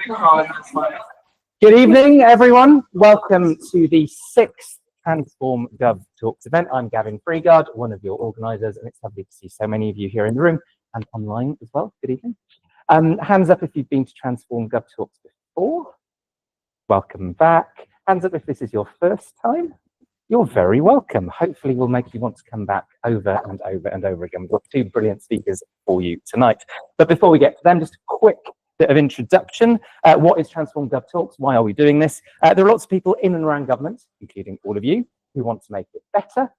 Good evening, everyone. Welcome to the 6th TransformGov Talks event. I'm Gavin Freegard, one of your organisers, and it's lovely to see so many of you here in the room and online as well. Good evening. Hands up if you've been to TransformGov Talks before. Welcome back. Hands up if this is your first time. You're very welcome. Hopefully we'll make you want to come back over and over and over again. We've got two brilliant speakers for you tonight. But before we get to them, just a quick bit of introduction. What is TransformGov Talks? Why are we doing this? There are lots of people in and around government, including all of you, who want to make it better.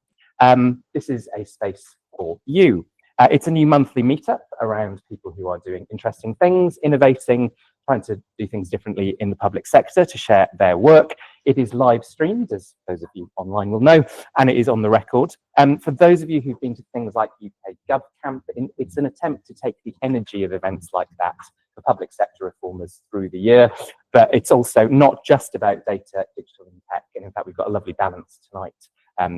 This is a space for you. It's a new monthly meetup around people who are doing interesting things, innovating, trying to do things differently in the public sector to share their work. It is live streamed, as those of you online will know, and it is on the record. For those of you who've been to things like UK GovCamp, it's an attempt to take the energy of events like that for public sector reformers through the year, but it's also not just about data, digital and tech, and in fact we've got a lovely balance tonight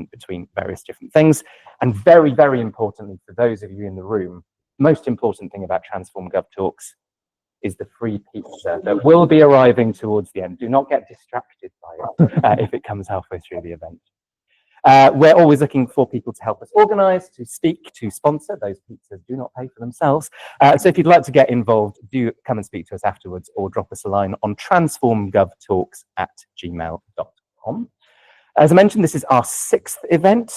between various different things. And very, very importantly for those of you in the room, most important thing about TransformGov Talks is the free pizza that will be arriving towards the end. Do not get distracted by it if it comes halfway through the event. We're always looking for people to help us organise, to speak, to sponsor. Those pizzas do not pay for themselves. So if you'd like to get involved, do come and speak to us afterwards or drop us a line on transformgovtalks@gmail.com. As I mentioned, this is our 6th event.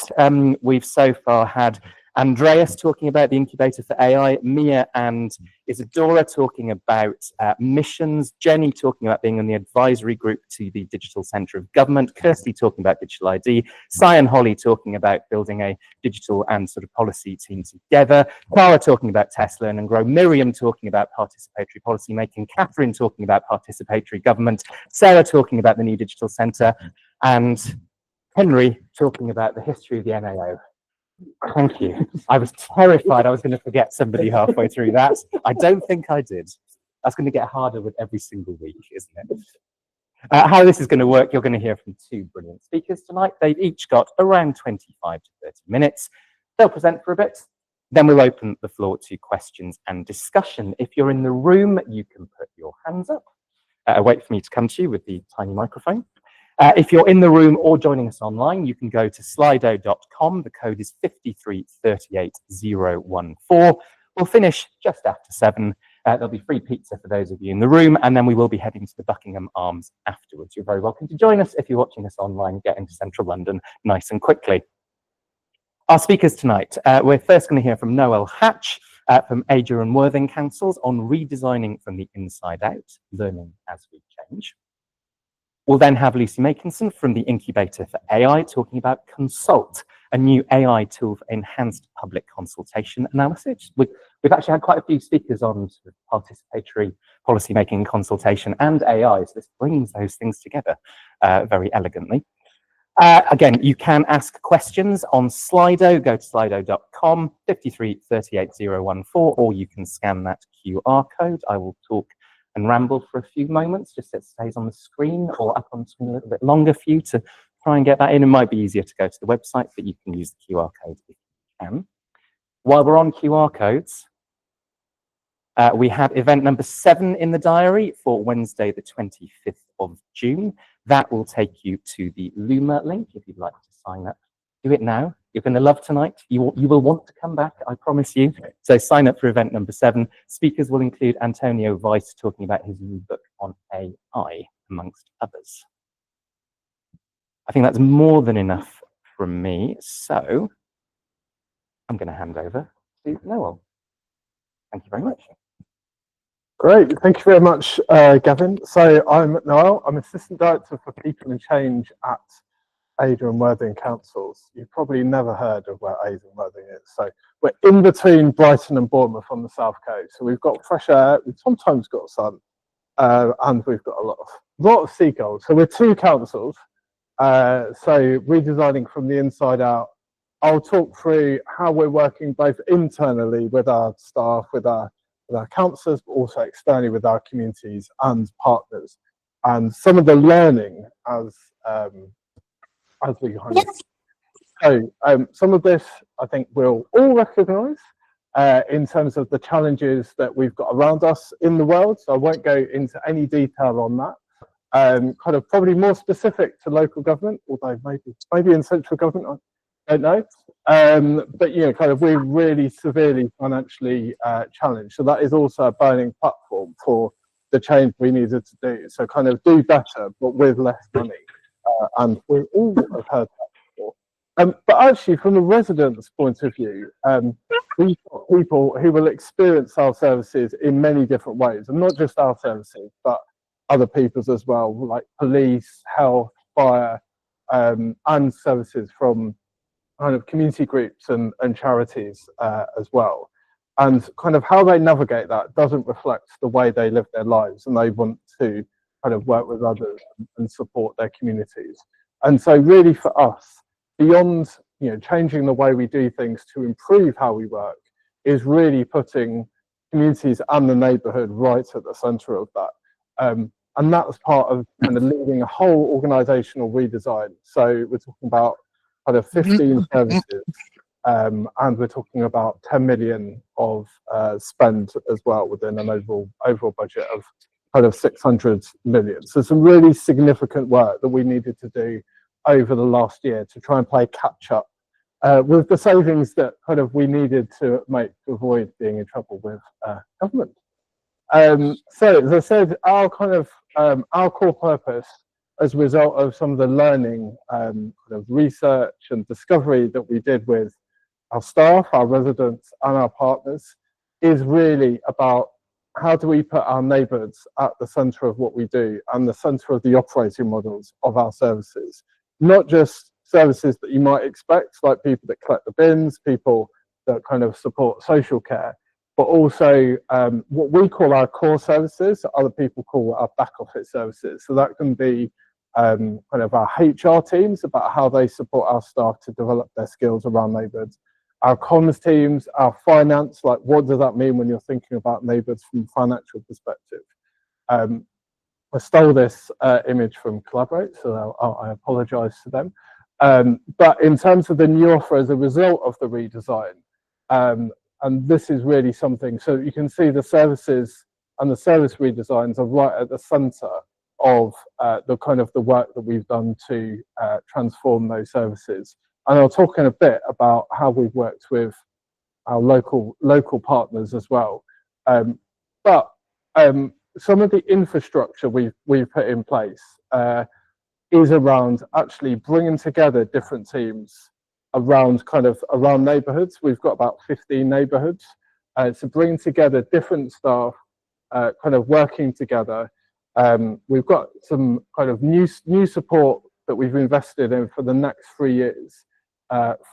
We've so far had Andreas talking about the incubator for AI, Mia and Isadora talking about missions, Jenny talking about being on the advisory group to the Digital Centre of Government, Kirsty talking about digital ID, Cy and Holly talking about building a digital and sort of policy team together, Clara talking about Test, Learn and Grow, Miriam talking about participatory policy making, Catherine talking about participatory government, Sarah talking about the new digital centre, and Henry talking about the history of the NAO. Thank you. I was terrified I was going to forget somebody halfway through that. I don't think I did. That's going to get harder with every single week, isn't it? How this is going to work, you're going to hear from two brilliant speakers tonight. They've each got around 25 to 30 minutes. They'll present for a bit. Then we'll open the floor to questions and discussion. If you're in the room, you can put your hands up. Wait for me to come to you with the tiny microphone. If you're in the room or joining us online, you can go to slido.com. The code is 5338014. We'll finish just after 7. There'll be free pizza for those of you in the room, and then we will be heading to the Buckingham Arms afterwards. You're very welcome to join us if you're watching us online. Get into central London nice and quickly. Our speakers tonight, we're first going to hear from Noel Hatch from Adur Worthing Councils on redesigning from the inside out, learning as we change. We'll then have Lucy Makinson from the Incubator for AI talking about Consult, a new AI tool for enhanced public consultation analysis. We've actually had quite a few speakers on sort of participatory policymaking, consultation and AI, so this brings those things together very elegantly. Again, you can ask questions on Slido. Go to slido.com, 5338014, or you can scan that QR code. I will talk and ramble for a few moments, just so it stays on the screen or up on the screen a little bit longer for you to try and get that in. It might be easier to go to the website, but you can use the QR code if you can. While we're on QR codes, we have event number 7 in the diary for Wednesday, the 25th of June. That will take you to the Luma link if you'd like to sign up. Do it now. You're going to love tonight. You will want to come back, I promise you. So sign up for event number 7. Speakers will include Antonio Weiss talking about his new book on AI, amongst others. I think that's more than enough from me. So I'm going to hand over to Noel. Thank you very much. Great, thank you very much, Gavin. So I'm Noel. I'm Assistant Director for People and Change at Adur Worthing Councils. You've probably never heard of where Adur Worthing is. So we're in between Brighton and Bournemouth on the south coast. So we've got fresh air, we've sometimes got sun, and we've got a lot of seagulls. So we're 2 councils. So redesigning from the inside out. I'll talk through how we're working both internally with our staff, with our councillors, but also externally with our communities and partners, and some of the learning as we kind of. So some of this I think we'll all recognise, in terms of the challenges that we've got around us in the world. So I won't go into any detail on that. Kind of probably more specific to local government, although maybe in central government, I don't know. But you know, kind of we're really severely financially challenged. So that is also a burning platform for the change we needed to do. So kind of do better, but with less money. And we all have heard that before. But actually, from the residents' point of view, we've got people who will experience our services in many different ways, and not just our services, but other people's as well, like police, health, fire, and services from kind of community groups and charities as well. And kind of how they navigate that doesn't reflect the way they live their lives, and they want to kind of work with others and support their communities. And so really for us, beyond changing the way we do things to improve how we work, is really putting communities and the neighbourhood right at the centre of that. And that's part of kind of leading a whole organisational redesign. So we're talking about kind of 15 services, and we're talking about 10 million of spend as well within an overall budget of kind of 600 million. So some really significant work that we needed to do over the last year to try and play catch up with the savings that kind of we needed to make to avoid being in trouble with government. So as I said, our core purpose as a result of some of the learning, kind of research and discovery that we did with our staff, our residents and our partners, is really about how do we put our neighbours at the centre of what we do and the centre of the operating models of our services. Not just services that you might expect, like people that collect the bins, people that kind of support social care, but also what we call our core services, other people call our back office services. So that can be kind of our HR teams, about how they support our staff to develop their skills around neighbourhoods. Our comms teams, our finance, like what does that mean when you're thinking about neighbours from a financial perspective? I stole this image from Collaborate, so I apologise to them. But in terms of the new offer as a result of the redesign, and this is really something, so you can see the services and the service redesigns are right at the centre of the kind of the work that we've done to transform those services. And I'll talk in a bit about how we've worked with our local partners as well. But some of the infrastructure we've put in place is around actually bringing together different teams around neighbourhoods. We've got about 15 neighbourhoods, so bringing together different staff, kind of working together. We've got some kind of new support that we've invested in for the next 3 years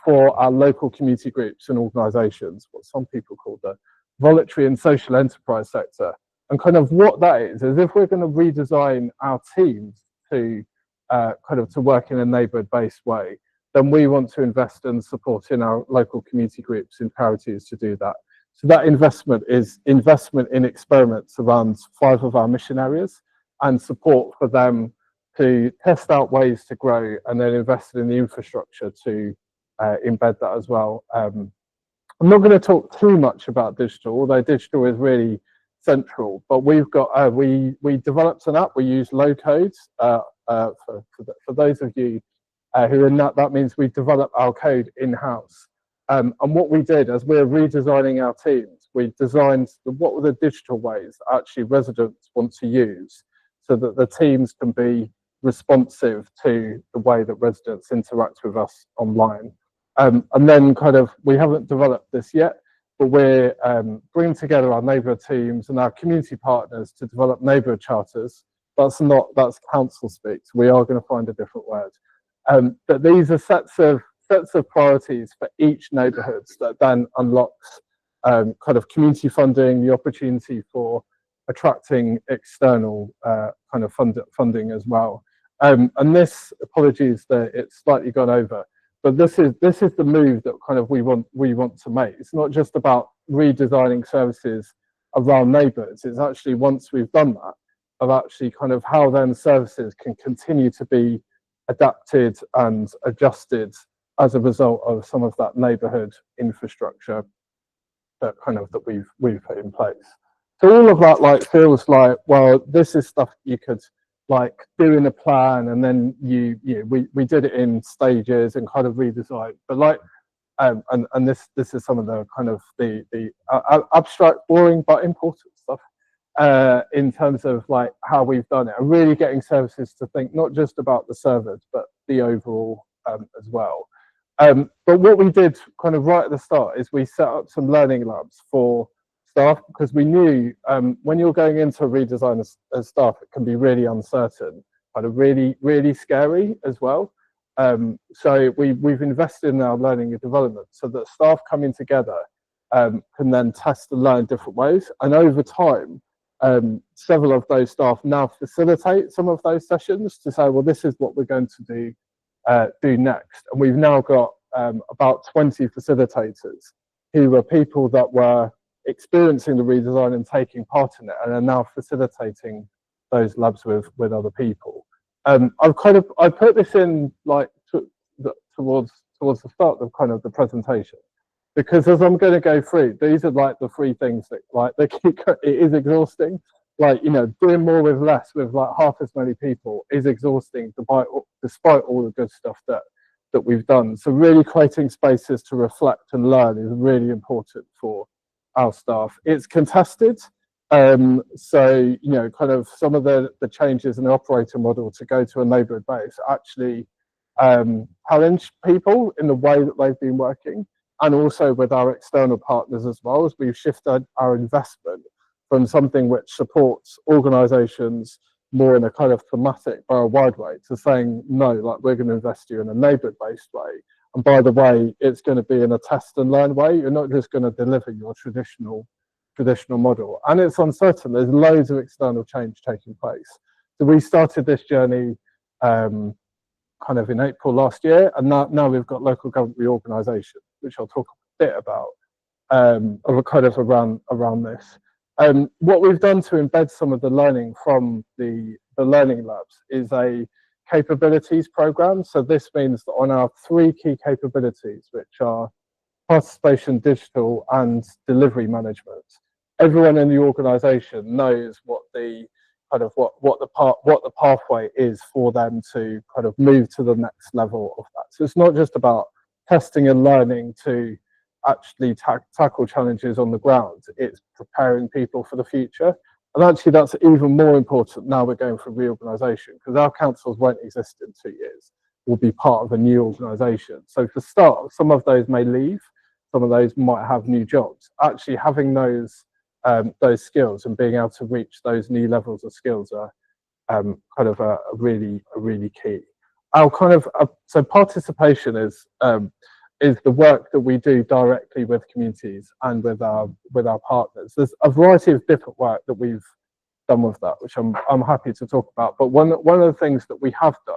for our local community groups and organisations, what some people call the voluntary and social enterprise sector. And kind of what that is if we're going to redesign our teams to kind of to work in a neighbourhood-based way, then we want to invest and support in our local community groups and charities to do that. So that investment is investment in experiments around 5 of our mission areas and support for them to test out ways to grow, and then invest in the infrastructure to embed that as well. I'm not going to talk too much about digital, although digital is really central, but we've got we developed an app. We use low code for those of you who are not, that means we develop our code in-house. And what we did as we're redesigning our teams, we designed what were the digital ways that actually residents want to use, so that the teams can be responsive to the way that residents interact with us online. And then kind of, we haven't developed this yet, but we're bringing together our neighbourhood teams and our community partners to develop neighbourhood charters. That's council speak, so we are going to find a different word. But these are sets of priorities for each neighbourhood that then unlocks kind of community funding, the opportunity for attracting external kind of funding as well. And this, apologies that it's slightly gone over, but this is the move that kind of we want to make. It's not just about redesigning services around neighbours. It's actually, once we've done that, of actually kind of how then services can continue to be adapted and adjusted as a result of some of that neighbourhood infrastructure. that we've put in place. So all of that like feels like, well, this is stuff you could like do in a plan, and then we did it in stages and kind of redesign. But like and this is some of the kind of the abstract, boring but important stuff in terms of like how we've done it, and really getting services to think not just about the servers but the overall as well. But what we did kind of right at the start is we set up some learning labs for staff, because we knew when you're going into a redesign as staff, it can be really uncertain, kind of really scary as well. So we've invested in our learning and development so that staff coming together can then test and learn different ways. And over time, several of those staff now facilitate some of those sessions to say, well, this is what we're going to do next. And we've now got about 20 facilitators who were people that were experiencing the redesign and taking part in it, and are now facilitating those labs with other people. I put this in like towards the start of kind of the presentation, because as I'm going to go through, these are like the three things that like it is exhausting. Like, you know, doing more with less with like half as many people is exhausting, despite all the good stuff that we've done. So really creating spaces to reflect and learn is really important for our staff. It's contested. So, you know, kind of some of the changes in the operating model to go to a neighbourhood base actually challenge people in the way that they've been working, and also with our external partners as well, as we've shifted our investment from something which supports organisations more in a kind of thematic borough-wide way to saying, no, like we're going to invest you in a neighbourhood-based way. And by the way, it's going to be in a test and learn way. You're not just going to deliver your traditional model. And it's uncertain. There's loads of external change taking place. So we started this journey kind of in April last year, and now we've got local government reorganisation, which I'll talk a bit about, kind of around this. What we've done to embed some of the learning from the learning labs is a capabilities program. So this means that on our three key capabilities, which are participation, digital, and delivery management, everyone in the organisation knows what the kind of what the pathway is for them to kind of move to the next level of that. So it's not just about testing and learning to actually tackle challenges on the ground, it's preparing people for the future. And actually that's even more important now we're going for reorganisation, because our councils won't exist in 2 years. We'll be part of a new organisation. So for start, some of those may leave, some of those might have new jobs. Actually having those skills and being able to reach those new levels of skills are kind of a really key. Our kind of so participation is the work that we do directly with communities and with our partners. There's a variety of different work that we've done with that, which I'm happy to talk about. But one of the things that we have done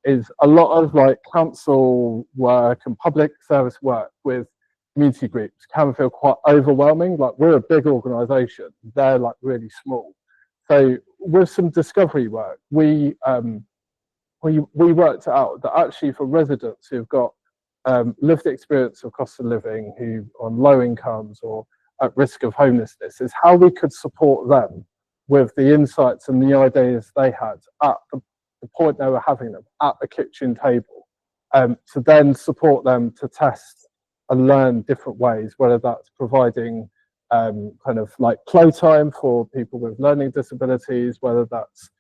is a lot of like council work and public service work with community groups can feel quite overwhelming. Like we're a big organisation, they're like really small. So with some discovery work, we worked out that actually for residents who've got lived experience of cost of living, who are on low incomes or at risk of homelessness, is how we could support them with the insights and the ideas they had at the point they were having them at the kitchen table, to then support them to test and learn different ways, whether that's providing kind of like playtime for people with learning disabilities, whether that's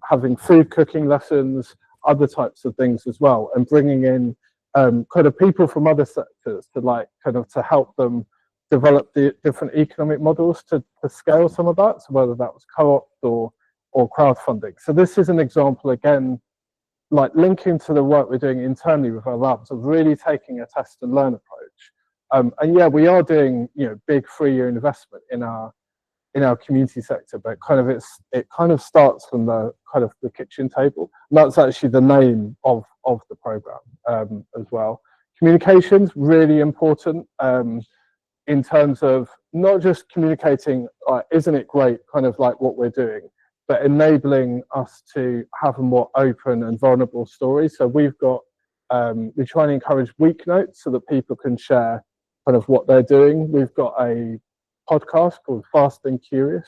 having food cooking lessons, other types of things as well, and bringing in kind of people from other sectors to like kind of to help them develop the different economic models to scale some of that. So whether that was co-ops or crowdfunding. So this is an example again, like linking to the work we're doing internally with our labs of really taking a test and learn approach. And yeah, we are doing, you know, big 3-year investment in our community sector, but kind of it kind of starts from the kind of the kitchen table. And that's actually the name of the program as well. Communications really important in terms of not just communicating, isn't it great, kind of like what we're doing, but enabling us to have a more open and vulnerable story. So we've got we try and encourage week notes so that people can share kind of what they're doing. We've got a podcast called Fast and Curious,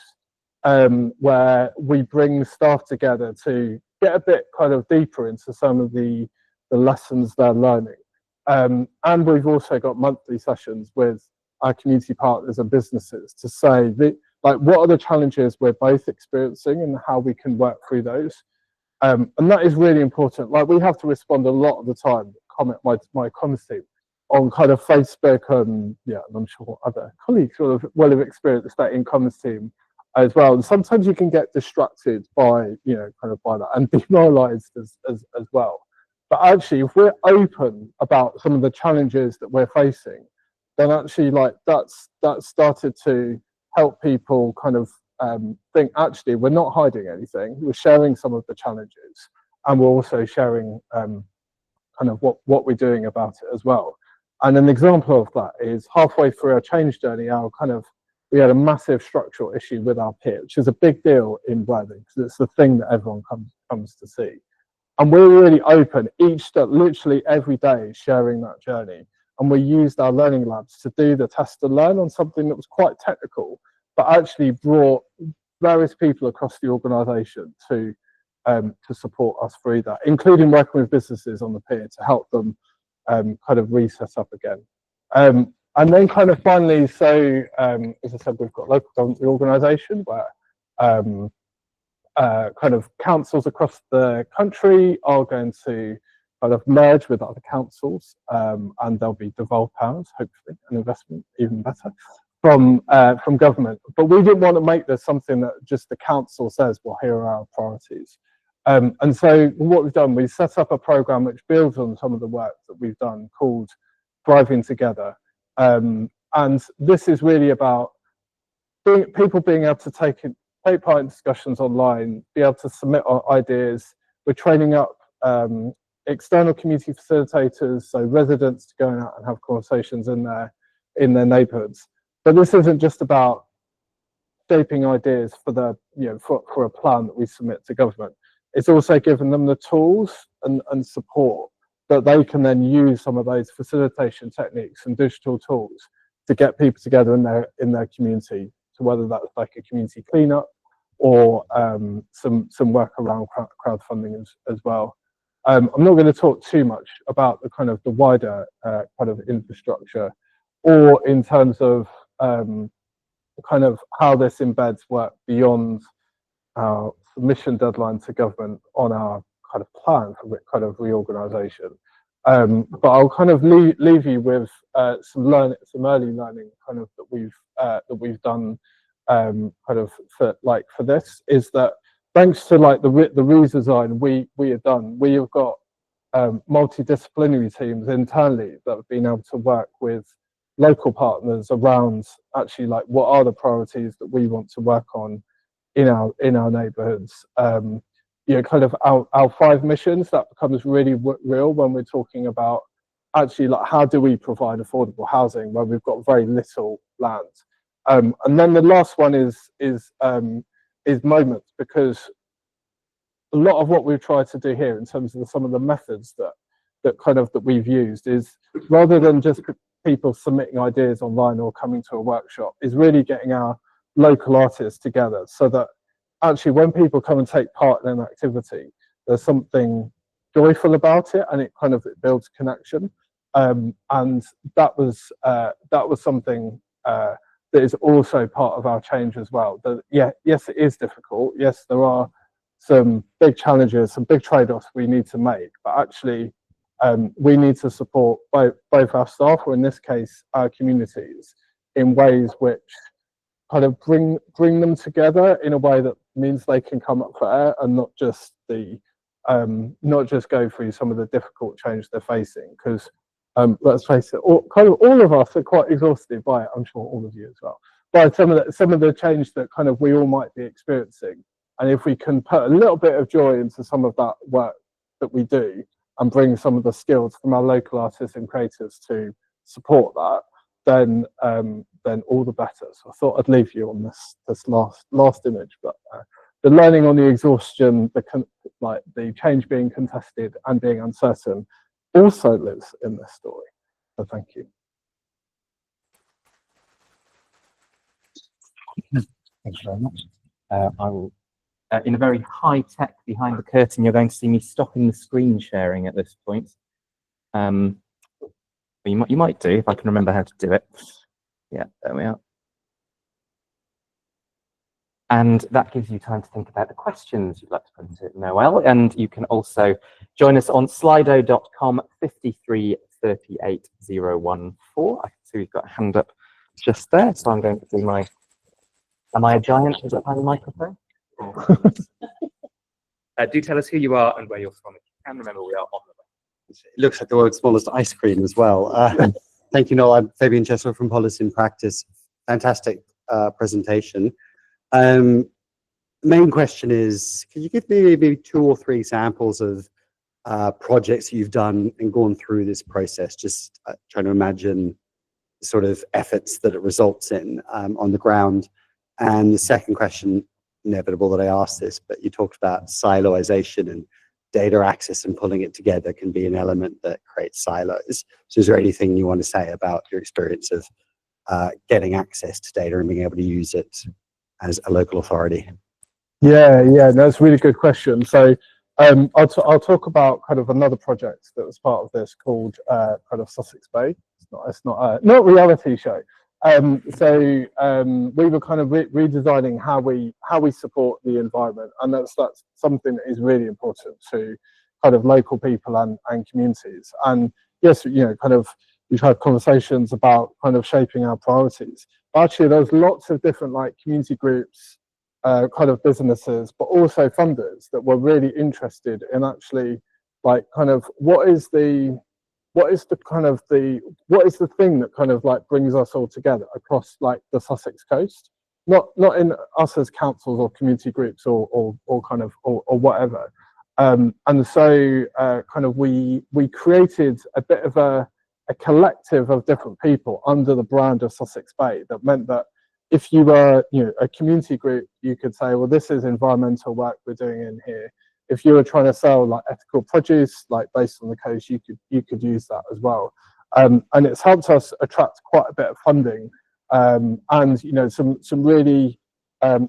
where we bring staff together to get a bit kind of deeper into some of the lessons they're learning. And we've also got monthly sessions with our community partners and businesses to say, like, what are the challenges we're both experiencing and how we can work through those. And that is really important. Like, we have to respond a lot of the time, my comms team, on kind of Facebook, and I'm sure other colleagues will have experienced that in comms team as well. And sometimes you can get distracted by, kind of by that, and demoralized as well. But actually, if we're open about some of the challenges that we're facing, then actually, like, that's started to help people kind of think, actually, we're not hiding anything. We're sharing some of the challenges, and we're also sharing kind of what we're doing about it as well. And an example of that is halfway through our change journey, we had a massive structural issue with our peer, which is a big deal in Worthing, because it's the thing that everyone comes to see. And we're really open, each step, literally every day, sharing that journey. And we used our learning labs to do the test and learn on something that was quite technical, but actually brought various people across the organisation to support us through that, including working with businesses on the peer to help them kind of reset up again. And then kind of finally, so as I said, we've got local government reorganisation where kind of councils across the country are going to kind of merge with other councils, and there'll be devolved powers, hopefully, and investment, even better, from government. But we didn't want to make this something that just the council says, well, here are our priorities. And so what we've done, we set up a programme which builds on some of the work that we've done called Thriving Together. And this is really about people being able to take part in discussions online, be able to submit ideas. We're training up external community facilitators, so residents, to go out and have conversations in their neighbourhoods. But this isn't just about shaping ideas for for a plan that we submit to government. It's also giving them the tools and support that they can then use some of those facilitation techniques and digital tools to get people together in their community. So whether that's like a community cleanup or some work around crowdfunding as well. I'm not going to talk too much about the wider kind of infrastructure, or in terms of kind of how this embeds work beyond our submission deadline to government on our kind of plan for kind of reorganisation. But I'll kind of leave you with some early learning kind of that we've done kind of for this, is that thanks to like the redesign we have done, we have got multidisciplinary teams internally that have been able to work with local partners around actually like what are the priorities that we want to work on in our neighbourhoods. Kind of our 5 missions, that becomes really real when we're talking about actually like how do we provide affordable housing where we've got very little land. And then the last one is moments, because a lot of what we've tried to do here in terms of some of the methods that we've used is, rather than just people submitting ideas online or coming to a workshop, is really getting our local artists together so that actually when people come and take part in an activity, there's something joyful about it, and it builds connection. And that was something that is also part of our change as well. That yes, it is difficult. Yes, there are some big challenges, some big trade-offs we need to make, but actually we need to support both our staff, or in this case our communities, in ways which kind of bring them together in a way that means they can come up for air, and not just go through some of the difficult change they're facing. Because let's face it, all of us are quite exhausted by it. I'm sure all of you as well, by some of the change that we all might be experiencing. And if we can put a little bit of joy into some of that work that we do, and bring some of the skills from our local artists and creators to support that, then all the better. So I thought I'd leave you on this last image. But the learning on the exhaustion, the change being contested and being uncertain, also lives in this story. So thank you. Thank you very much. I will, in a very high tech behind the curtain, you're going to see me stopping the screen sharing at this point. You might do if I can remember how to do it. Yeah, there we are. And that gives you time to think about the questions you'd like to put into Noel. And you can also join us on slido.com 5338014. I can see we've got a hand up just there. So I'm going to do my, am I a giant? Is that my microphone? Do tell us who you are and where you're from. If you can remember, we are on the way. It looks like the world's smallest ice cream as well. Thank you, Noel. I'm Fabian Chesler from Policy in Practice. Fantastic presentation. Main question is, can you give me maybe 2 or 3 examples of projects you've done and gone through this process? Just trying to imagine the sort of efforts that it results in on the ground. And the second question, inevitable that I ask this, but you talked about siloization and data access and pulling it together can be an element that creates silos. So is there anything you want to say about your experience of getting access to data and being able to use it as a local authority? Yeah, that's a really good question. So I'll talk about kind of another project that was part of this called kind of Sussex Bay. It's not a reality show. So we were kind of redesigning how we support the environment, and that's something that is really important to kind of local people and communities. And yes, you know, kind of we've had conversations about kind of shaping our priorities. But actually, there's lots of different like community groups, kind of businesses, but also funders that were really interested in actually like kind of what is the thing that kind of like brings us all together across like the Sussex coast, not in us as councils or community groups or whatever. And so kind of we created a bit of a collective of different people under the brand of Sussex Bay. That meant that if you were, you know, a community group, you could say, well, this is environmental work we're doing in here. If you were trying to sell like ethical produce, like based on the coast, you could use that as well. And it's helped us attract quite a bit of funding, and you know, some really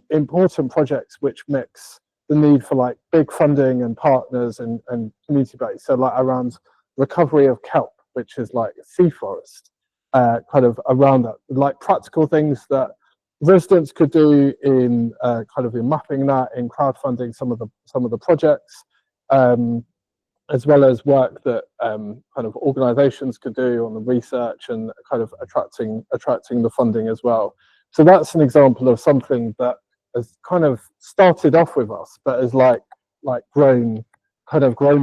important projects which mix the need for like big funding and partners and community based. So like around recovery of kelp, which is like sea forest, kind of around that, like practical things that residents could do in kind of in mapping that, in crowdfunding some of the projects, as well as work that kind of organisations could do on the research and kind of attracting the funding as well. So that's an example of something that has kind of started off with us, but has like grown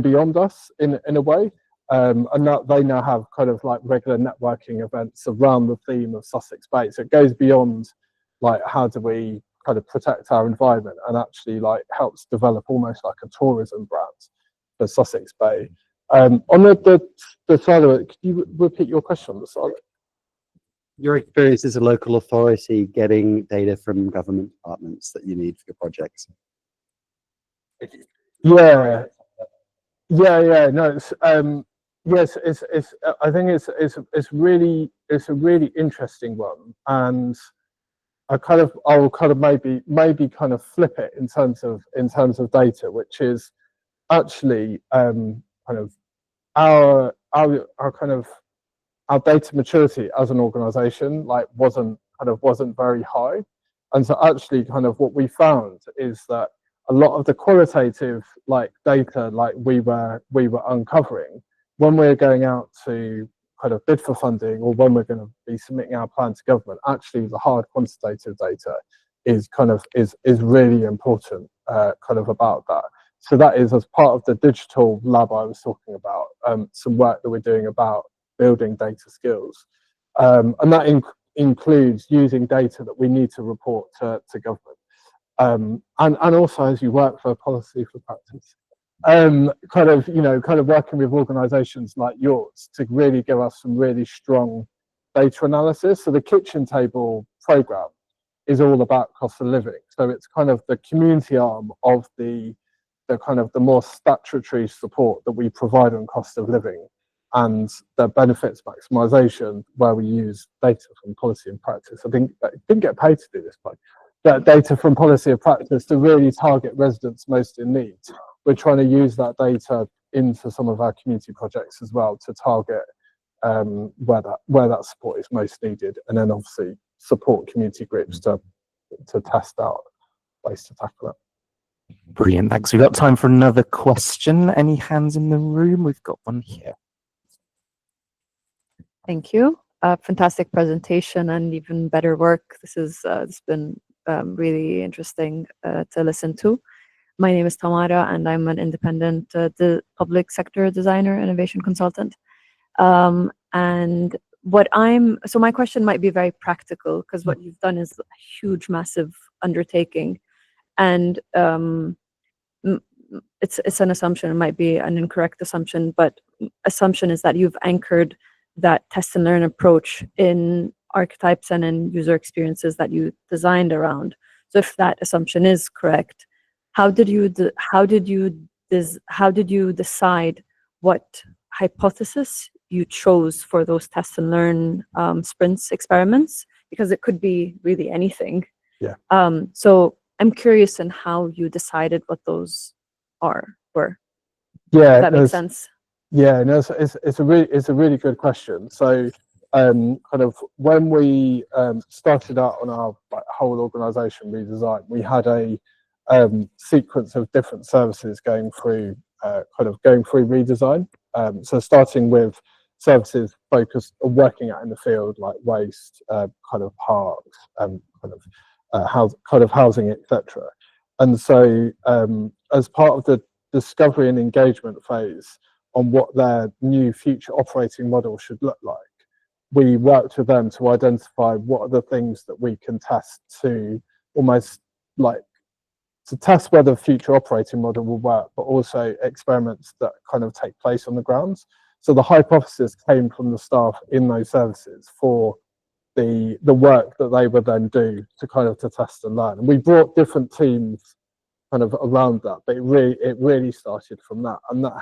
beyond us in a way. And that they now have kind of like regular networking events around the theme of Sussex Bay. So it goes beyond like how do we kind of protect our environment, and actually like helps develop almost like a tourism brand for Sussex Bay. On the silo, could you repeat your question on the silo? Your experience as a local authority getting data from government departments that you need for your projects. Yeah. No, it's yes, it's I think it's a really interesting one, and I'll kind of maybe kind of flip it in terms of data, which is actually kind of our kind of our data maturity as an organization like wasn't very high. And so actually kind of what we found is that a lot of the qualitative like data like we were uncovering when we're going out to kind of bid for funding, or when we're going to be submitting our plan to government, actually the hard quantitative data is really important kind of about that. So that is as part of the digital lab I was talking about, some work that we're doing about building data skills. And that includes using data that we need to report to government. And also as you work for Policy for Practice, kind of working with organisations like yours to really give us some really strong data analysis. So the kitchen table programme is all about cost of living. So it's kind of the community arm of the kind of the more statutory support that we provide on cost of living. and the benefits maximisation, where we use data from policy and practice. I think I didn't get paid to do this, but that data from policy and practice to really target residents most in need. We're trying to use that data into some of our community projects as well to target where that support is most needed, and then obviously support community groups to test out ways to tackle it. Brilliant, thanks. We've got time for another question. Any hands in the room? We've got one here. Thank you. Fantastic presentation and even better work. This is it's been really interesting to listen to. My name is Tamara, and I'm an independent public sector designer, innovation consultant. And so my question might be very practical, because what you've done is a huge, massive undertaking, and it's an assumption. It might be an incorrect assumption, but assumption is that you've anchored that test and learn approach in archetypes and in user experiences that you designed around. So if that assumption is correct, how did you decide what hypothesis you chose for those test and learn sprints experiments? Because it could be really anything. Yeah. So I'm curious in how you decided what those were. Yeah, If that makes sense. Yeah, no, it's a really good question. So, kind of when we started out on our whole organisation redesign, we had a sequence of different services going through redesign. So starting with services focused on working out in the field, like waste, kind of parks, housing, etc. And so, as part of the discovery and engagement phase on what their new future operating model should look like, we worked with them to identify what are the things that we can test to almost like to test whether the future operating model will work, but also experiments that kind of take place on the ground. So the hypothesis came from the staff in those services for the work that they would then do to kind of to test and learn. And we brought different teams kind of around that, but it really started from that, and that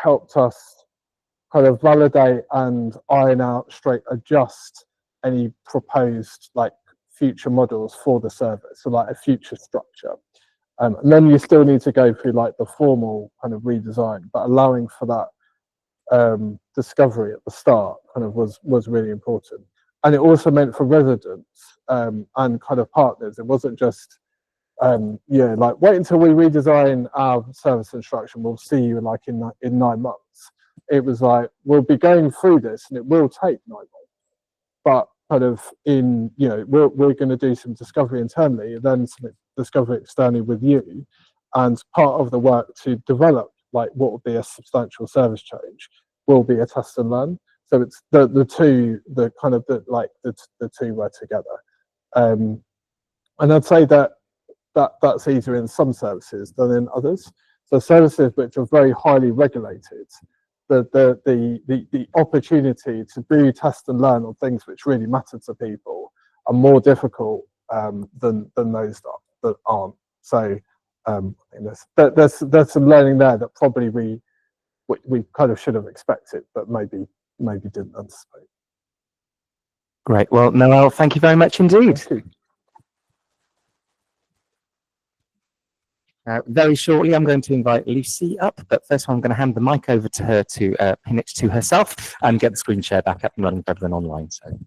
helped us kind of validate and iron out, adjust any proposed like future models for the service, so like a future structure. And then you still need to go through like the formal kind of redesign, but allowing for that discovery at the start kind of was really important. And it also meant for residents and kind of partners, it wasn't just like wait until we redesign our service instruction, we'll see you like in 9 months. It was like, we'll be going through this and it will take 9 months, but kind of we're going to do some discovery internally and then some discovery externally with you, and part of the work to develop like what would be a substantial service change will be a test and learn. So it's the two were together, and I'd say that's easier in some services than in others. So services which are very highly regulated, the opportunity to do test and learn on things which really matter to people are more difficult than those that aren't. So there's some learning there that probably we kind of should have expected, but maybe didn't anticipate. Great. Well, Noel, thank you very much indeed. Very shortly, I'm going to invite Lucy up, but first I'm going to hand the mic over to her to pin it to herself and get the screen share back up and running for everyone online. So.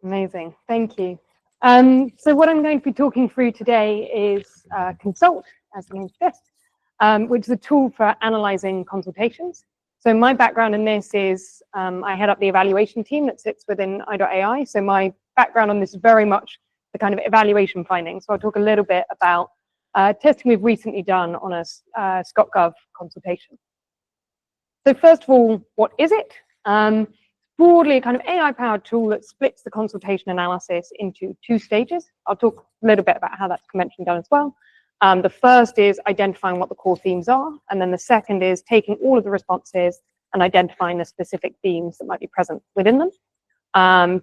Amazing, thank you. So what I'm going to be talking through today is Consult, as the name suggests, which is a tool for analyzing consultations. So my background in this is I head up the evaluation team that sits within i.AI. So my background on this is very much the kind of evaluation findings. So I'll talk a little bit about testing we've recently done on a ScotGov consultation. So first of all, what is it? Broadly a kind of AI-powered tool that splits the consultation analysis into 2 stages. I'll talk a little bit about how that's conventionally done as well. The first is identifying what the core themes are, and then the second is taking all of the responses and identifying the specific themes that might be present within them,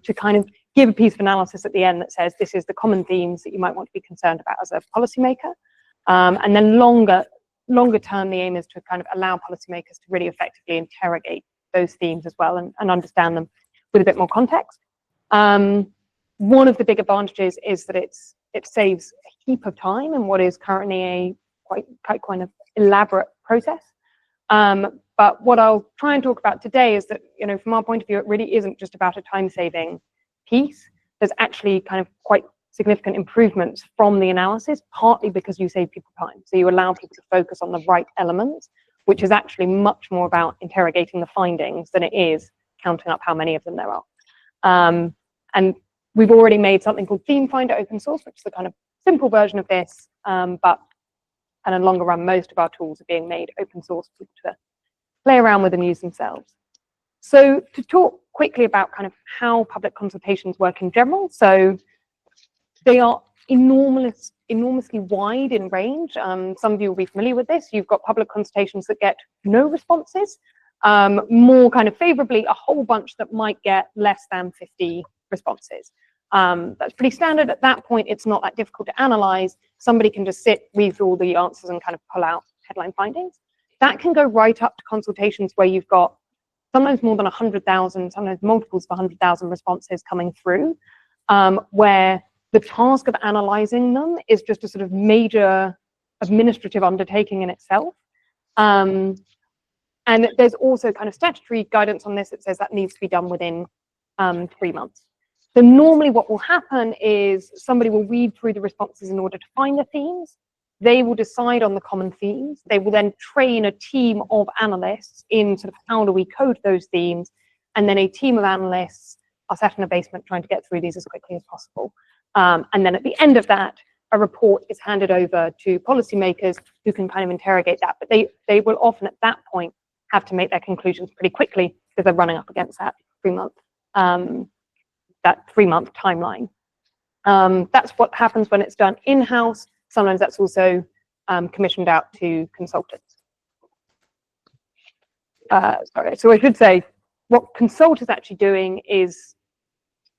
to kind of give a piece of analysis at the end that says this is the common themes that you might want to be concerned about as a policymaker. And then longer term, the aim is to kind of allow policymakers to really effectively interrogate those themes as well and understand them with a bit more context. One of the big advantages is that it saves a heap of time in what is currently a quite kind of elaborate process. But what I'll try and talk about today is that, you know, from our point of view, it really isn't just about a time-saving piece. There's actually kind of quite significant improvements from the analysis, partly because you save people time. So you allow people to focus on the right elements, which is actually much more about interrogating the findings than it is counting up how many of them there are. And we've already made something called Theme Finder open source, which is the kind of simple version of this, but in the longer run, most of our tools are being made open source for people to play around with and use themselves. So to talk quickly about kind of how public consultations work in general, so they are enormously wide in range. Some of you will be familiar with this. You've got public consultations that get no responses, more kind of favorably, a whole bunch that might get less than 50 responses. That's pretty standard. At that point, it's not that difficult to analyze. Somebody can just sit, read through all the answers and kind of pull out headline findings. That can go right up to consultations where you've got sometimes more than 100,000, sometimes multiples of 100,000 responses coming through, where the task of analyzing them is just a sort of major administrative undertaking in itself. And there's also kind of statutory guidance on this that says that needs to be done within 3 months. So normally what will happen is somebody will read through the responses in order to find the themes. They will decide on the common themes. They will then train a team of analysts in sort of how do we code those themes. And then a team of analysts are sat in a basement trying to get through these as quickly as possible. And then at the end of that, a report is handed over to policymakers who can kind of interrogate that. But they will often at that point have to make their conclusions pretty quickly because they're running up against that 3-month timeline. That's what happens when it's done in-house. Sometimes that's also commissioned out to consultants. Sorry, so I should say what Consult is actually doing is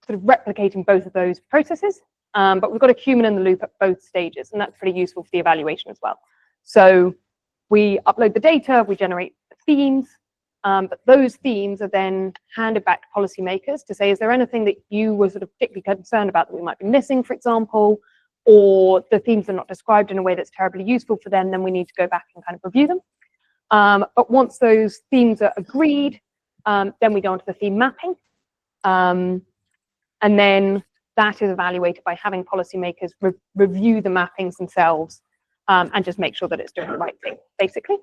sort of replicating both of those processes, but we've got a human in the loop at both stages, and that's pretty useful for the evaluation as well. So we upload the data, we generate themes, but those themes are then handed back to policymakers to say, is there anything that you were sort of particularly concerned about that we might be missing, for example, or the themes are not described in a way that's terribly useful for them, then we need to go back and kind of review them. But once those themes are agreed, then we go on to the theme mapping. And then that is evaluated by having policymakers review the mappings themselves and just make sure that it's doing the right thing, basically.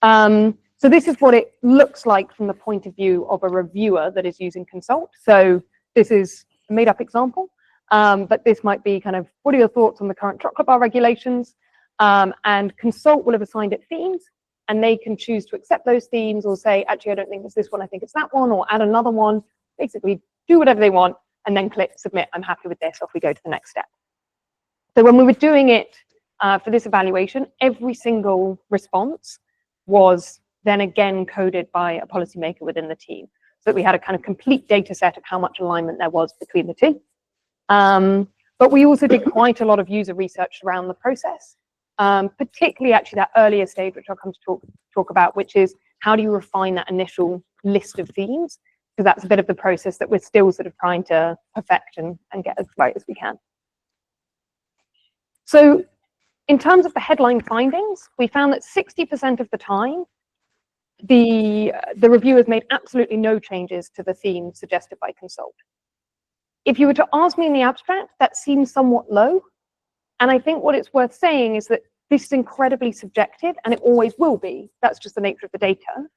So this is what it looks like from the point of view of a reviewer that is using Consult. So this is a made-up example, but this might be kind of, what are your thoughts on the current chocolate bar regulations? And Consult will have assigned it themes, and they can choose to accept those themes or say, actually, I don't think it's this one, I think it's that one, or add another one. Basically, do whatever they want, and then click submit. I'm happy with this. Off we go to the next step. So when we were doing it for this evaluation, every single response was then again coded by a policymaker within the team, so that we had a kind of complete data set of how much alignment there was between the two. But we also did quite a lot of user research around the process, particularly actually that earlier stage, which I'll come to talk about, which is how do you refine that initial list of themes? Because that's a bit of the process that we're still sort of trying to perfect and get as right as we can. So in terms of the headline findings, we found that 60% of the time, the reviewers made absolutely no changes to the theme suggested by Consult. If you were to ask me in the abstract, that seems somewhat low. And I think what it's worth saying is that this is incredibly subjective, and it always will be. That's just the nature of the data.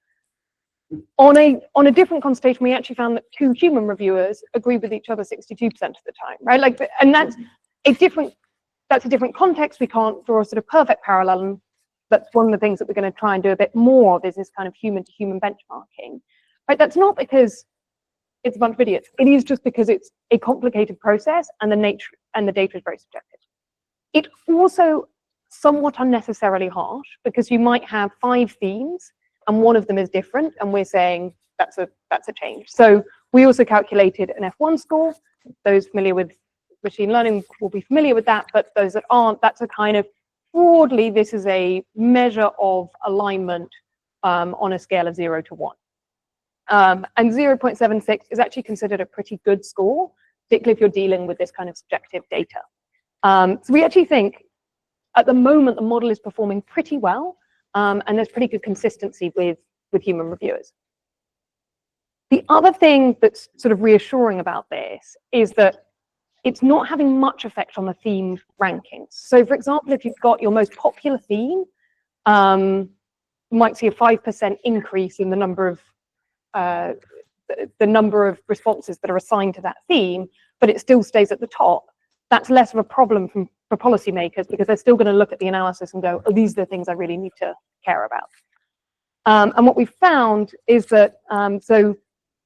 On a different consultation, we actually found that 2 human reviewers agree with each other 62% of the time, right? Like, and that's a different context. We can't draw a sort of perfect parallel. that's one of the things that we're going to try and do a bit more of, is this kind of human-to-human benchmarking. Right? That's not because it's a bunch of idiots. It is just because it's a complicated process, and the data is very subjective. It's also somewhat unnecessarily harsh, because you might have 5 themes and one of them is different, and we're saying that's a change. So we also calculated an F1 score. Those familiar with machine learning will be familiar with that, but those that aren't, that's a kind of, broadly, this is a measure of alignment on a scale of 0 to 1. And 0.76 is actually considered a pretty good score, particularly if you're dealing with this kind of subjective data. So we actually think at the moment the model is performing pretty well, and there's pretty good consistency with human reviewers. The other thing that's sort of reassuring about this is that it's not having much effect on the theme rankings. So for example, if you've got your most popular theme, you might see a 5% increase in the number of responses that are assigned to that theme, but it still stays at the top. That's less of a problem for policymakers, because they're still going to look at the analysis and go, oh, these are the things I really need to care about. And what we found is that, so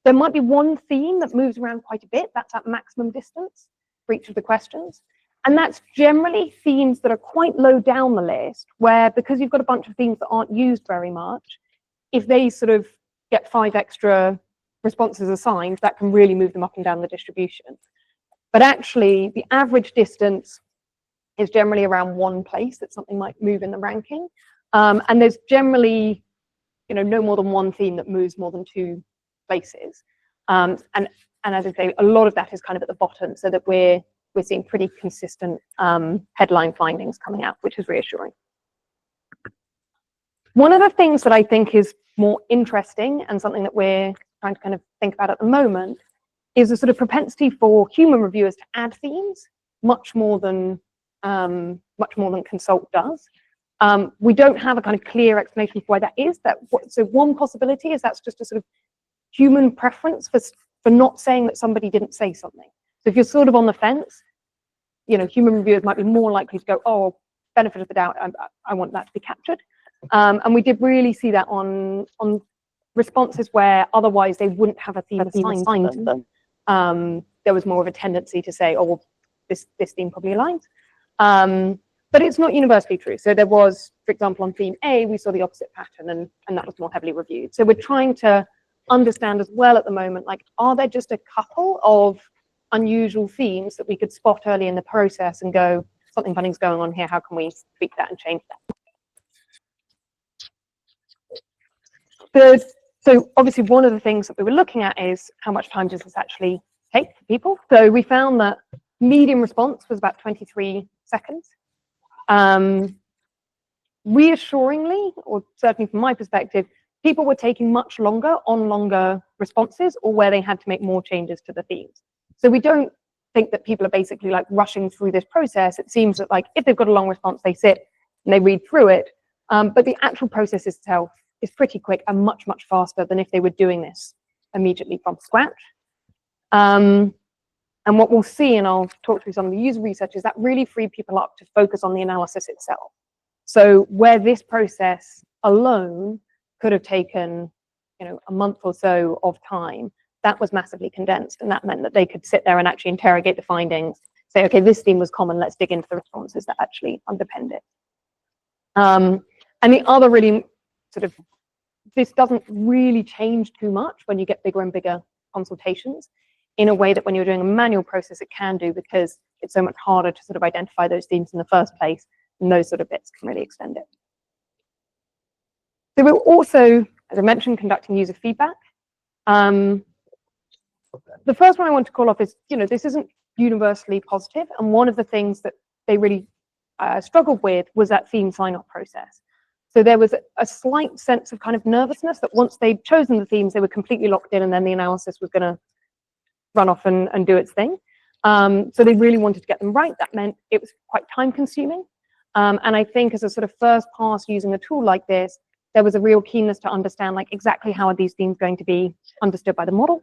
there might be one theme that moves around quite a bit. That's at maximum distance for each of the questions. And that's generally themes that are quite low down the list, where, because you've got a bunch of themes that aren't used very much, if they sort of get 5 extra responses assigned, that can really move them up and down the distribution. But actually, the average distance is generally around 1 place that something might move in the ranking. And there's generally, no more than 1 theme that moves more than 2 places. And as I say, a lot of that is kind of at the bottom, so that we're seeing pretty consistent headline findings coming out, which is reassuring. One of the things that I think is more interesting, and something that we're trying to kind of think about at the moment, is a sort of propensity for human reviewers to add themes much more than Consult does. We don't have a kind of clear explanation for why that is. So one possibility is that's just a sort of human preference for not saying that somebody didn't say something. So if you're sort of on the fence, human reviewers might be more likely to go, oh, benefit of the doubt, I want that to be captured. And we did really see that on responses where otherwise they wouldn't have a theme assigned to them. There was more of a tendency to say, oh, well, this theme probably aligns. But it's not universally true. So there was, for example, on theme A, we saw the opposite pattern, and that was more heavily reviewed. So we're trying to understand as well at the moment, like, are there just a couple of unusual themes that we could spot early in the process and go, something funny's going on here, how can we tweak that and change that? So obviously one of the things that we were looking at is how much time does this actually take for people? So we found that median response was about 23 seconds. Reassuringly, or certainly from my perspective, people were taking much longer on longer responses, or where they had to make more changes to the themes. So we don't think that people are basically like rushing through this process. It seems that, like, if they've got a long response, they sit and they read through it. But the actual process itself is pretty quick and much, much faster than if they were doing this immediately from scratch. And what we'll see, and I'll talk through some of the user research, is that really freed people up to focus on the analysis itself. So where this process alone could have taken, a month or so of time, that was massively condensed, and that meant that they could sit there and actually interrogate the findings, say, okay, this theme was common, let's dig into the responses that actually underpinned it. And the other really sort of, this doesn't really change too much when you get bigger and bigger consultations, in a way that when you're doing a manual process, it can do, because it's so much harder to sort of identify those themes in the first place, and those sort of bits can really extend it. So we're also, as I mentioned, conducting user feedback. The first one I want to call off is, this isn't universally positive, and one of the things that they really struggled with was that theme sign-off process. So there was a slight sense of kind of nervousness that once they'd chosen the themes, they were completely locked in, and then the analysis was going to run off and do its thing. So they really wanted to get them right. That meant it was quite time consuming. And I think as a sort of first pass using a tool like this, there was a real keenness to understand, like, exactly how are these themes going to be understood by the model,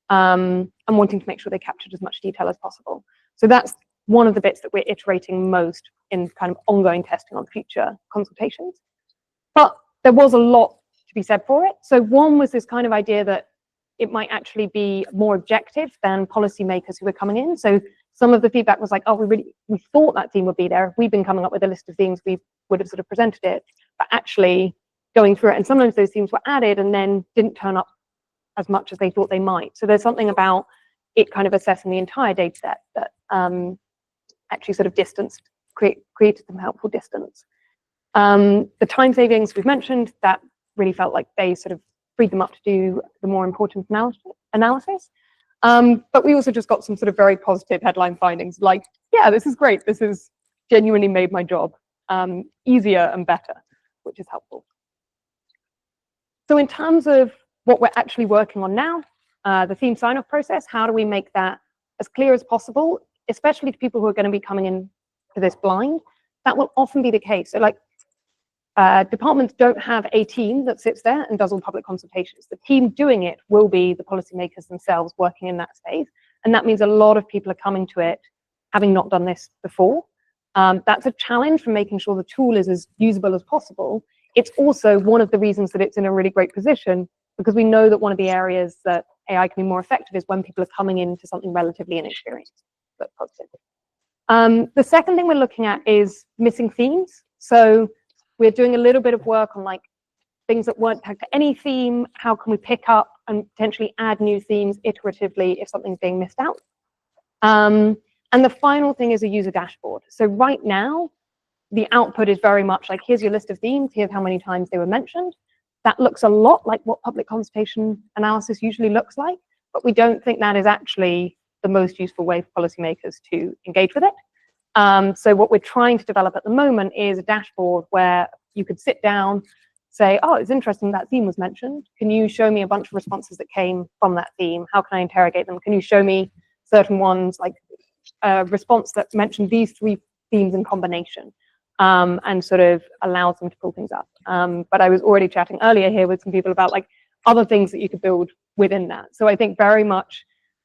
and wanting to make sure they captured as much detail as possible. So that's one of the bits that we're iterating most in kind of ongoing testing on future consultations. But there was a lot to be said for it. So one was this kind of idea that it might actually be more objective than policymakers who were coming in. So some of the feedback was like, oh, we thought that theme would be there. If we'd been coming up with a list of themes, we would have sort of presented it. But actually going through it, and sometimes those themes were added and then didn't turn up as much as they thought they might. So there's something about it kind of assessing the entire data set that actually sort of created some helpful distance. The time savings we've mentioned, that really felt like they sort of freed them up to do the more important analysis. But we also just got some sort of very positive headline findings like, yeah, this is great. This has genuinely made my job easier and better, which is helpful. So in terms of what we're actually working on now, the theme sign-off process, how do we make that as clear as possible, especially to people who are going to be coming in to this blind? That will often be the case. So like departments don't have a team that sits there and does all public consultations. The team doing it will be the policymakers themselves working in that space. And that means a lot of people are coming to it having not done this before. That's a challenge for making sure the tool is as usable as possible. It's also one of the reasons that it's in a really great position, because we know that one of the areas that AI can be more effective is when people are coming into something relatively inexperienced, but positive. The second thing we're looking at is missing themes. So we're doing a little bit of work on like things that weren't tagged to any theme. How can we pick up and potentially add new themes iteratively if something's being missed out? And the final thing is a user dashboard. So right now, the output is very much like, here's your list of themes, here's how many times they were mentioned. That looks a lot like what public consultation analysis usually looks like, but we don't think that is actually the most useful way for policymakers to engage with it. So what we're trying to develop at the moment is a dashboard where you could sit down, say, oh, it's interesting that theme was mentioned. Can you show me a bunch of responses that came from that theme? How can I interrogate them? Can you show me certain ones, like a response that mentioned these three themes in combination? And sort of allows them to pull things up. But I was already chatting earlier here with some people about like other things that you could build within that. So I think very much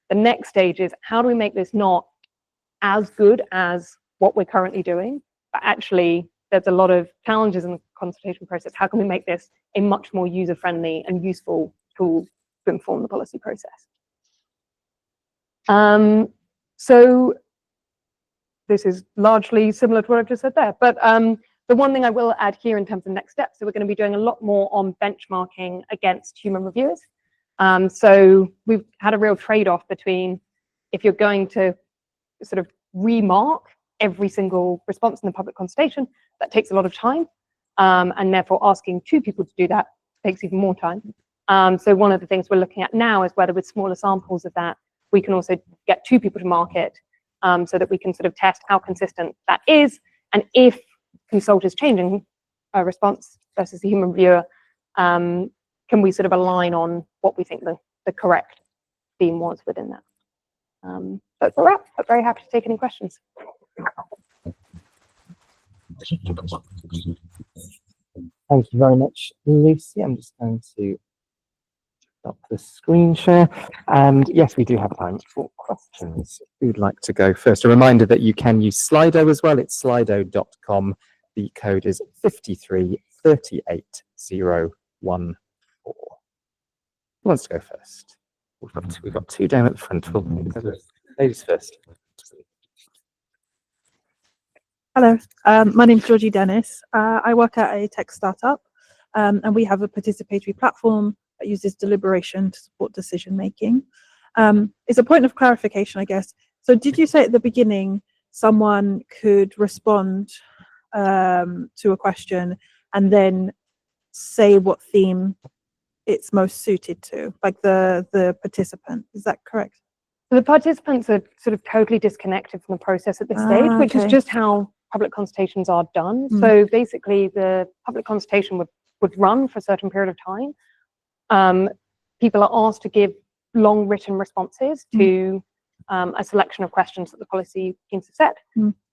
the next stage is, how do we make this not as good as what we're currently doing, but actually there's a lot of challenges in the consultation process. How can we make this a much more user-friendly and useful tool to inform the policy process? So this is largely similar to what I've just said there, but the one thing I will add here in terms of next steps, so we're going to be doing a lot more on benchmarking against human reviewers. So we've had a real trade-off between, if you're going to sort of remark every single response in the public consultation, that takes a lot of time, and therefore asking two people to do that takes even more time. So one of the things we're looking at now is whether with smaller samples of that, we can also get two people to mark it, so that we can sort of test how consistent that is, and if consult is changing a response versus the human reviewer, can we sort of align on what we think the correct theme was within that. That's a wrap, but very happy to take any questions. Thank you very much, Lucy. I'm just going to stop the screen share. And yes, we do have time for questions. Who would like to go first? A reminder that you can use Slido as well. It's slido.com. The code is 5338014. Who wants to go first? We've got two down at the front. Ladies first. Hello, my name's Georgie Dennis. I work at a tech startup, and we have a participatory platform that uses deliberation to support decision making. It's a point of clarification, I guess. So did you say at the beginning someone could respond to a question and then say what theme it's most suited to, like the participant? Is that correct? So the participants are sort of totally disconnected from the process at this stage, which is just how public consultations are done. So basically the public consultation would run for a certain period of time. People are asked to give long written responses to a selection of questions that the policy teams have set.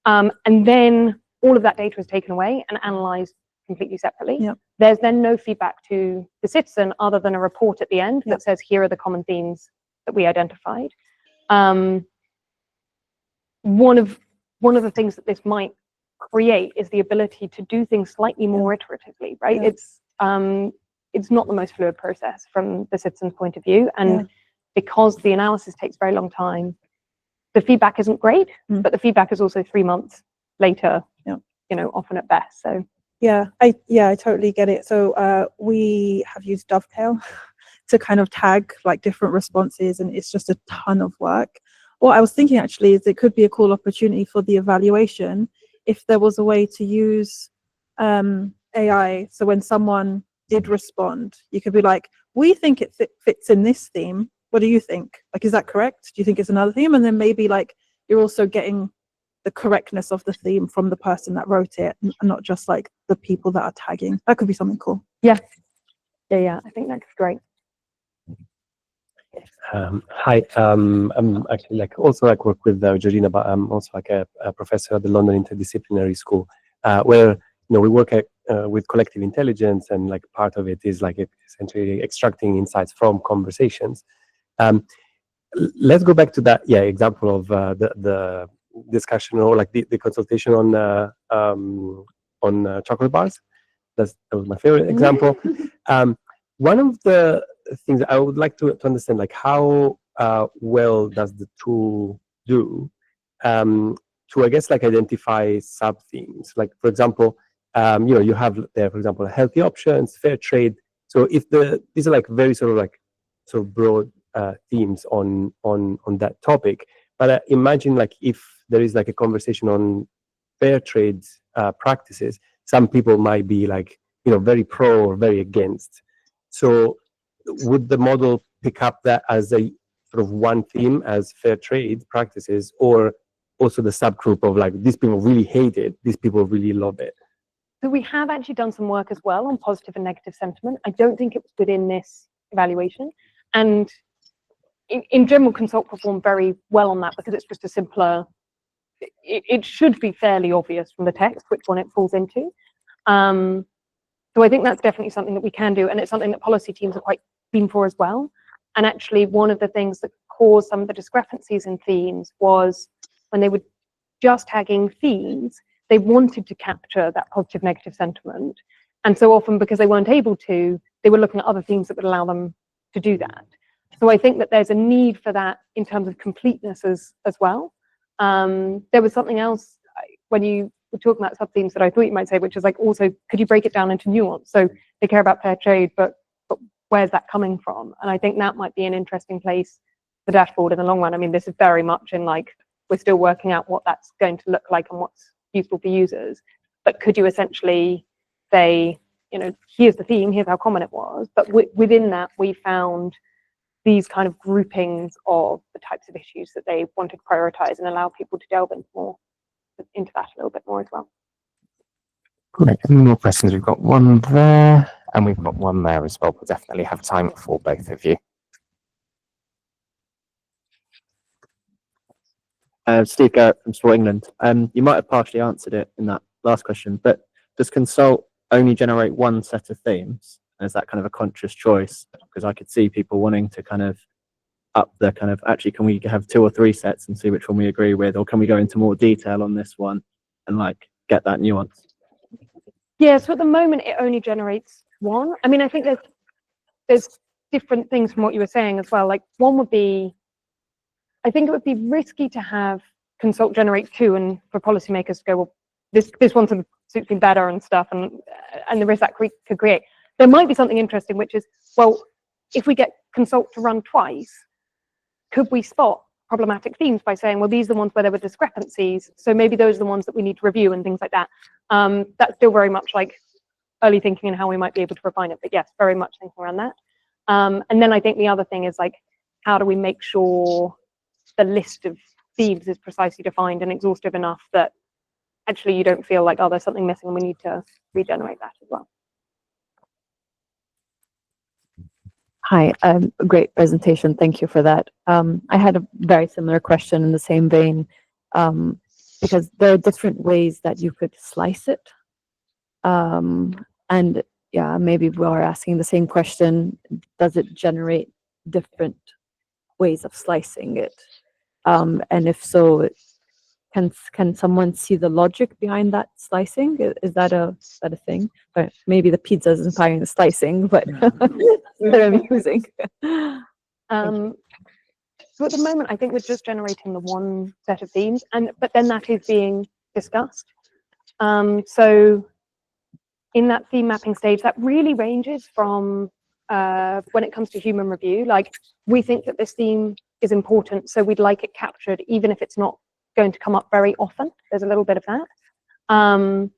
And then all of that data is taken away and analysed completely separately. There's then no feedback to the citizen other than a report at the end that says, here are the common themes that we identified. One of the things that this might create is the ability to do things slightly more iteratively, right? Yeah. It's not the most fluid process from the citizen's point of view, and because the analysis takes a very long time, the feedback isn't great, but the feedback is also 3 months later, you know, often at best. So I totally get it. So we have used Dovetail to kind of tag like different responses, and it's just a ton of work. What I was thinking actually is it could be a cool opportunity for the evaluation if there was a way to use AI. So when someone did respond, you could be like, we think it fits in this theme. What do you think? Like, is that correct? Do you think it's another theme? And then maybe like you're also getting the correctness of the theme from the person that wrote it, and not just like the people that are tagging. That could be something cool. yeah, I think that's great. Hi, I'm actually also work with Georgina, but I'm also a professor at the London Interdisciplinary School, where we work with collective intelligence, and part of it is essentially extracting insights from conversations. Let's go back to that example of the discussion, or the consultation on chocolate bars. That was my favorite example. One of the things I would like to understand, how well does the tool do to, I guess, identify sub themes? For example, you have there, for example, healthy options, fair trade. So if these are very sort of broad themes on that topic, but imagine if there is a conversation on fair trade practices, some people might be very pro or very against. So would the model pick up that as a sort of one theme as fair trade practices, or also the subgroup of these people really hate it, these people really love it? So we have actually done some work as well on positive and negative sentiment. I don't think it was within this evaluation. And in general, Consult performed very well on that because it's just a simpler, it should be fairly obvious from the text which one it falls into. So I think that's definitely something that we can do, and it's something that policy teams are quite keen for as well. And actually, one of the things that caused some of the discrepancies in themes was when they were just tagging themes, they wanted to capture that positive negative sentiment. And so often, because they weren't able to, they were looking at other themes that would allow them to do that. So I think that there's a need for that in terms of completeness as well. There was something else when you were talking about sub-themes that I thought you might say, which is also, could you break it down into nuance? So they care about fair trade, but where's that coming from? And I think that might be an interesting place for dashboard in the long run. I mean, this is very much in we're still working out what that's going to look like and what's useful for users. But could you essentially say, here's the theme, here's how common it was. But within that, we found these kind of groupings of the types of issues that they wanted to prioritize and allow people to delve into that a little bit more as well. Great. Any more questions? We've got one there, and we've got one there as well. We'll definitely have time for both of you. Steve Garrett from Sport England. You might have partially answered it in that last question, but does Consult only generate one set of themes? And is that kind of a conscious choice? Because I could see people wanting to kind of up the actually, can we have 2 or 3 sets and see which one we agree with, or can we go into more detail on this one and get that nuance? Yeah, so at the moment it only generates one. I mean, I think there's different things from what you were saying as well. One would be, I think it would be risky to have Consult generate 2 and for policymakers to go, well, this one sort of suits me better and stuff, and the risk that could create. There might be something interesting, which is, well, if we get Consult to run twice, could we spot problematic themes by saying, well, these are the ones where there were discrepancies, so maybe those are the ones that we need to review and things like that. That's still very much early thinking and how we might be able to refine it, but yes, very much thinking around that. And then I think the other thing is how do we make sure the list of themes is precisely defined and exhaustive enough that actually you don't feel oh, there's something missing and we need to regenerate that as well. Hi, great presentation. Thank you for that. I had a very similar question in the same vein, because there are different ways that you could slice it. And yeah, maybe we are asking the same question. Does it generate different ways of slicing it? And if so, can someone see the logic behind that slicing? Is that a thing? But maybe the pizza is inspiring the slicing, but they're amusing. So at the moment, I think we're just generating the one set of themes, but then that is being discussed. So in that theme mapping stage, that really ranges from when it comes to human review, like we think that this theme is important, so we'd like it captured, even if it's not going to come up very often. There's a little bit of that.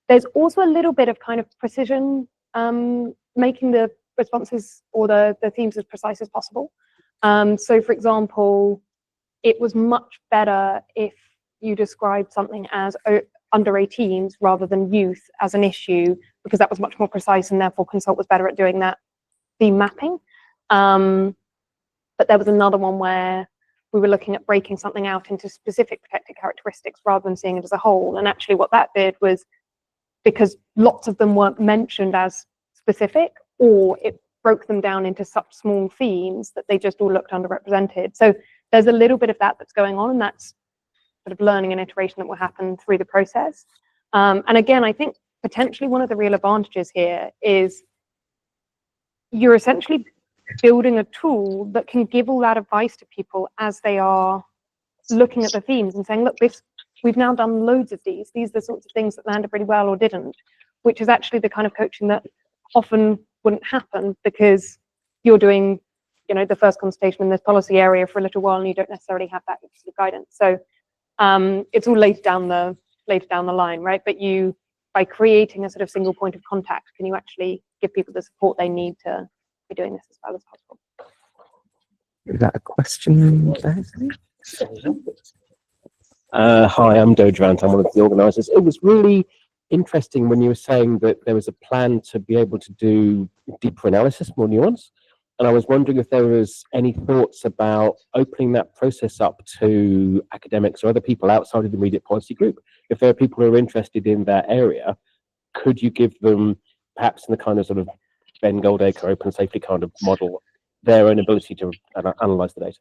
There's also a little bit of kind of precision, making the responses or the themes as precise as possible. So for example, it was much better if you described something as under 18s rather than youth as an issue, because that was much more precise and therefore Consult was better at doing that theme mapping. But there was another one where we were looking at breaking something out into specific protected characteristics rather than seeing it as a whole. And actually what that did was, because lots of them weren't mentioned as specific, or it broke them down into such small themes that they just all looked underrepresented. So there's a little bit of that that's going on, and that's sort of learning and iteration that will happen through the process. And again, I think potentially one of the real advantages here is you're essentially building a tool that can give all that advice to people as they are looking at the themes and saying, look, we've now done loads of these. These are the sorts of things that landed really well or didn't, which is actually the kind of coaching that often wouldn't happen because you're doing, you know, the first consultation in this policy area for a little while and you don't necessarily have that sort of guidance. So it's all later down the line, right? But you, by creating a sort of single point of contact, can you actually give people the support they need to be doing this as well as possible? Is that a question? Hi, I'm Dojrant. I'm one of the organisers. It was really interesting when you were saying that there was a plan to be able to do deeper analysis, more nuance. And I was wondering if there was any thoughts about opening that process up to academics or other people outside of the immediate policy group. If there are people who are interested in that area, could you give them, perhaps in the kind of sort of Ben Goldacre open safely kind of model, their own ability to analyse the data?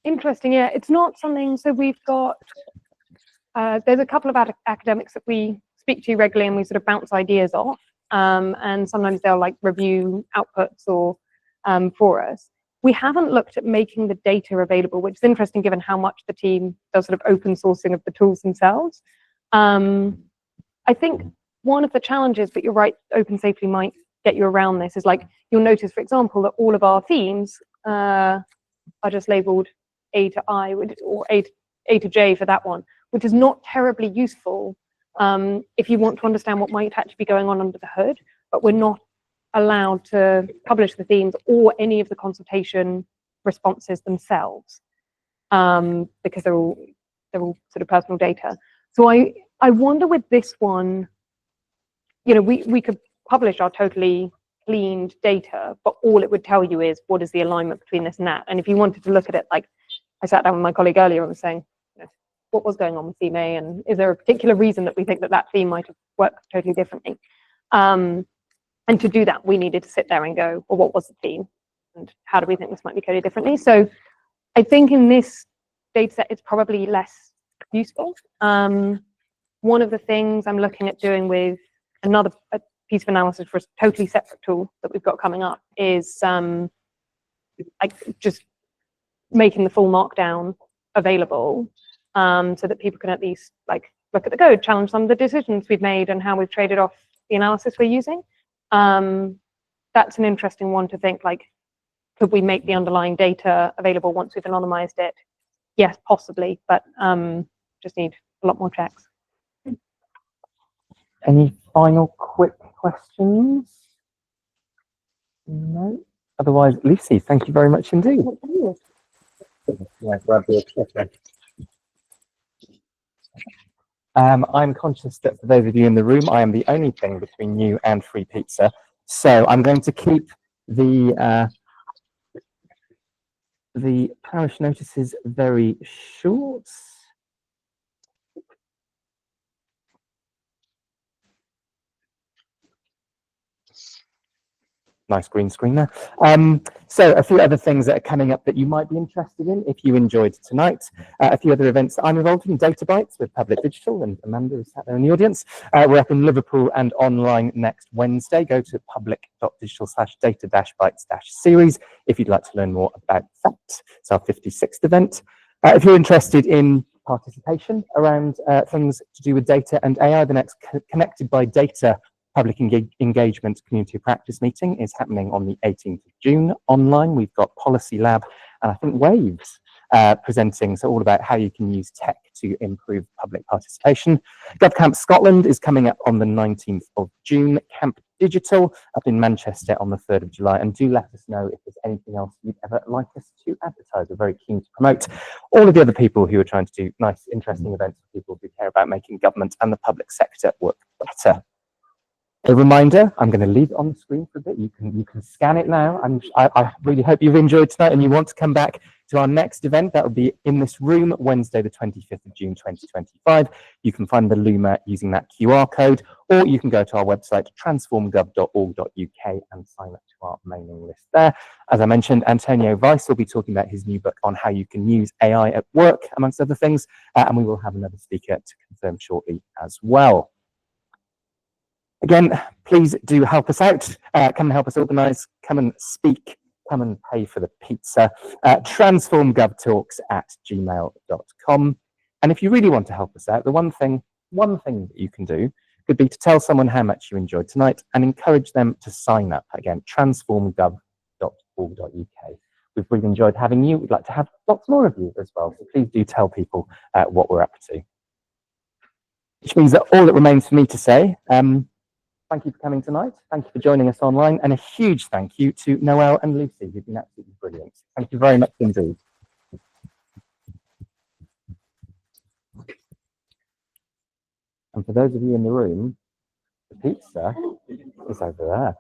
Interesting, yeah. It's not something, so we've got, there's a couple of academics that we speak to regularly and we sort of bounce ideas off. And sometimes they'll like review outputs or for us. We haven't looked at making the data available, which is interesting given how much the team does sort of open sourcing of the tools themselves. I think one of the challenges, but you're right, Open Safely might get you around this, is like, you'll notice, for example, that all of our themes are just labeled A to I, or A to J for that one, which is not terribly useful if you want to understand what might actually be going on under the hood, but we're not allowed to publish the themes or any of the consultation responses themselves because they're all sort of personal data. So I wonder with this one, you know, we could publish our totally cleaned data, but all it would tell you is what is the alignment between this and that. And if you wanted to look at it, like I sat down with my colleague earlier and was saying, you know, what was going on with theme A, and is there a particular reason that we think that that theme might have worked totally differently? And to do that, we needed to sit there and go, well, what was the theme? And how do we think this might be coded differently? So I think in this data set, it's probably less useful. One of the things I'm looking at doing with another piece of analysis for a totally separate tool that we've got coming up is like just making the full markdown available so that people can at least like look at the code, challenge some of the decisions we've made and how we've traded off the analysis we're using. That's an interesting one to think, like, could we make the underlying data available once we've anonymized it? Yes, possibly, but just need a lot more checks. Any final quick questions? No? Otherwise, Lucy, thank you very much indeed. Yeah, grab your clicker. I'm conscious that for those of you in the room, I am the only thing between you and free pizza. So I'm going to keep the parish notices very short. Nice green screen there. So a few other things that are coming up that you might be interested in if you enjoyed tonight. A few other events that I'm involved in, Data Bites with Public Digital, and Amanda is sat there in the audience. We're up in Liverpool and online next Wednesday. Go to public.digital/data-bites-series if you'd like to learn more about that. It's our 56th event. If you're interested in participation around things to do with data and AI, the next Connected by Data public engagement community practice meeting is happening on the 18th of June online. We've got Policy Lab and I think Waves presenting, so all about how you can use tech to improve public participation. GovCamp Scotland is coming up on the 19th of June. Camp Digital up in Manchester on the 3rd of July. And do let us know if there's anything else you'd ever like us to advertise. We're very keen to promote all of the other people who are trying to do nice, interesting events for people who care about making government and the public sector work better. A reminder, I'm going to leave it on the screen for a bit. You can scan it now. I really hope you've enjoyed tonight and you want to come back to our next event. That will be in this room, Wednesday, the 25th of June, 2025. You can find the Luma using that QR code, or you can go to our website, transformgov.org.uk, and sign up to our mailing list there. As I mentioned, Antonio Weiss will be talking about his new book on how you can use AI at work, amongst other things, and we will have another speaker to confirm shortly as well. Again, please do help us out. Come and help us organise, come and speak, come and pay for the pizza. TransformGov Talks @gmail.com. And if you really want to help us out, the one thing that you can do could be to tell someone how much you enjoyed tonight and encourage them to sign up. Again, transformgov.org.uk. We've really enjoyed having you. We'd like to have lots more of you as well. So please do tell people what we're up to. Which means that all that remains for me to say, thank you for coming tonight. Thank you for joining us online. And a huge thank you to Noel and Lucy, who've been absolutely brilliant. Thank you very much indeed. And for those of you in the room, the pizza is over there.